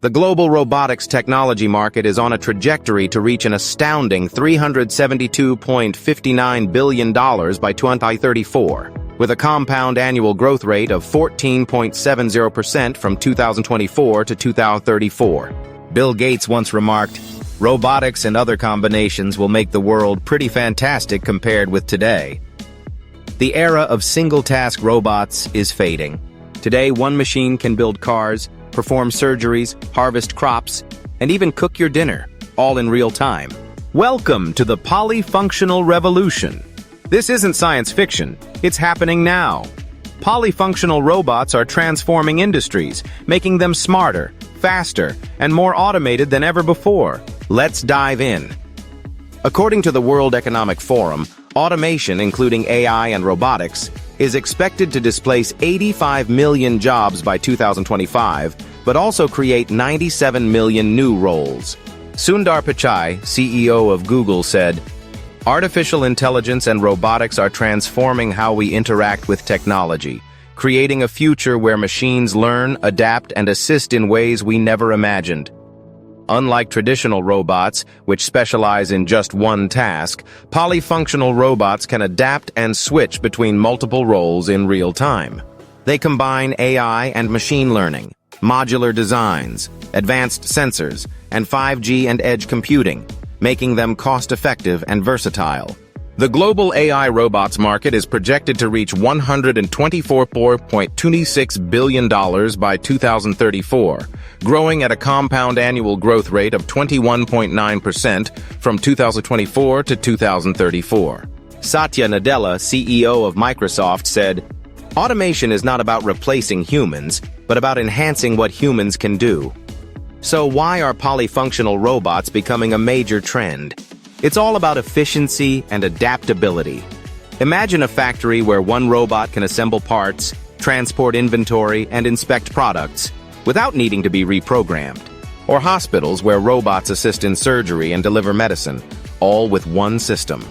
The global robotics technology market is on a trajectory to reach an astounding $372.59 billion by 2034, with a compound annual growth rate of 14.70% from 2024 to 2034. Bill Gates once remarked, "Robotics and other combinations will make the world pretty fantastic compared with today." The era of single-task robots is fading. Today, one machine can build cars, perform surgeries, harvest crops, and even cook your dinner, all in real time. Welcome to the polyfunctional revolution. This isn't science fiction, it's happening now. Polyfunctional robots are transforming industries, making them smarter, faster, and more automated than ever before. Let's dive in. According to the World Economic Forum, automation, including AI and robotics, is expected to displace 85 million jobs by 2025, but also create 97 million new roles. Sundar Pichai, CEO of Google, said, "Artificial intelligence and robotics are transforming how we interact with technology, creating a future where machines learn, adapt, and assist in ways we never imagined." Unlike traditional robots, which specialize in just one task, polyfunctional robots can adapt and switch between multiple roles in real time. They combine AI and machine learning, modular designs, advanced sensors, and 5G and edge computing, making them cost-effective and versatile. The global AI robots market is projected to reach $124.26 billion by 2034, growing at a compound annual growth rate of 21.9% from 2024 to 2034. Satya Nadella, CEO of Microsoft, said, "Automation is not about replacing humans, but about enhancing what humans can do." So why are polyfunctional robots becoming a major trend? It's all about efficiency and adaptability. Imagine a factory where one robot can assemble parts, transport inventory, and inspect products without needing to be reprogrammed. Or hospitals where robots assist in surgery and deliver medicine, all with one system.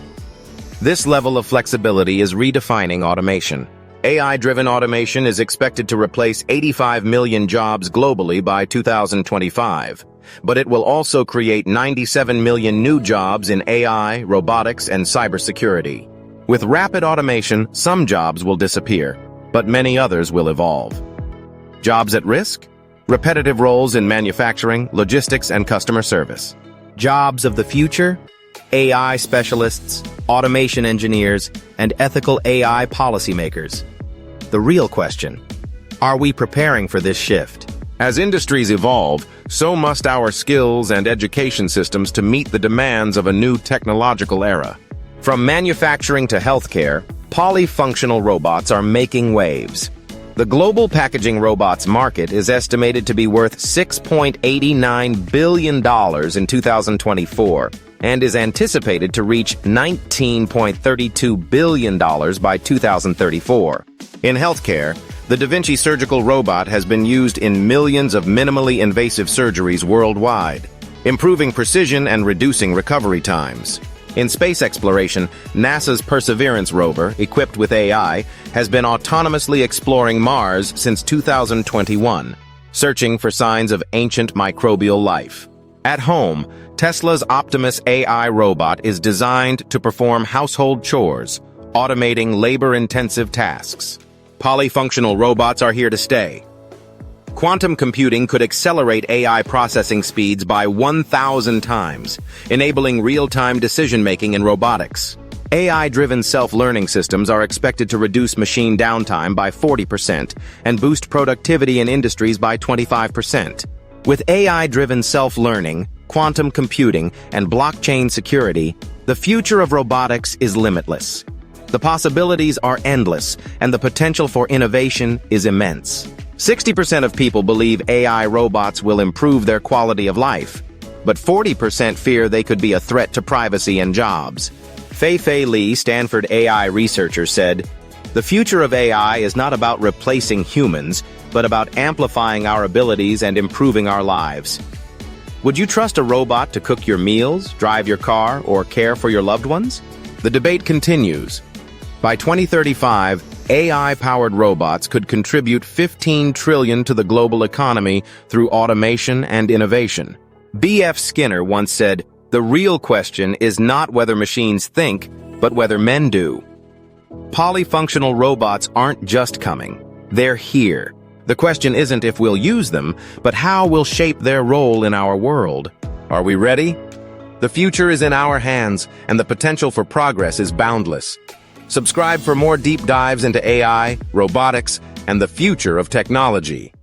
This level of flexibility is redefining automation. AI-driven automation is expected to replace 85 million jobs globally by 2025. But it will also create 97 million new jobs in AI, robotics, and cybersecurity. With rapid automation, some jobs will disappear, but many others will evolve. Jobs at risk? Repetitive roles in manufacturing, logistics, and customer service. Jobs of the future? AI specialists, automation engineers, and ethical AI policymakers. The real question: are we preparing for this shift? As industries evolve, so must our skills and education systems to meet the demands of a new technological era. From manufacturing to healthcare, polyfunctional robots are making waves. The global packaging robots market is estimated to be worth $6.89 billion in 2024 and is anticipated to reach $19.32 billion by 2034. In healthcare, the Da Vinci surgical robot has been used in millions of minimally invasive surgeries worldwide, improving precision and reducing recovery times. In space exploration, NASA's Perseverance rover, equipped with AI, has been autonomously exploring Mars since 2021, searching for signs of ancient microbial life. At home, Tesla's Optimus AI robot is designed to perform household chores, automating labor-intensive tasks. Polyfunctional robots are here to stay. Quantum computing could accelerate AI processing speeds by 1,000 times, enabling real-time decision-making in robotics. AI-driven self-learning systems are expected to reduce machine downtime by 40% and boost productivity in industries by 25%. With AI-driven self-learning, quantum computing, and blockchain security, the future of robotics is limitless. The possibilities are endless, and the potential for innovation is immense. 60% of people believe AI robots will improve their quality of life, but 40% fear they could be a threat to privacy and jobs. Fei-Fei Li, Stanford AI researcher, said, "The future of AI is not about replacing humans, but about amplifying our abilities and improving our lives." Would you trust a robot to cook your meals, drive your car, or care for your loved ones? The debate continues. By 2035, AI-powered robots could contribute 15 trillion to the global economy through automation and innovation. B.F. Skinner once said, "The real question is not whether machines think, but whether men do." Polyfunctional robots aren't just coming. They're here. The question isn't if we'll use them, but how we'll shape their role in our world. Are we ready? The future is in our hands, and the potential for progress is boundless. Subscribe for more deep dives into AI, robotics, and the future of technology.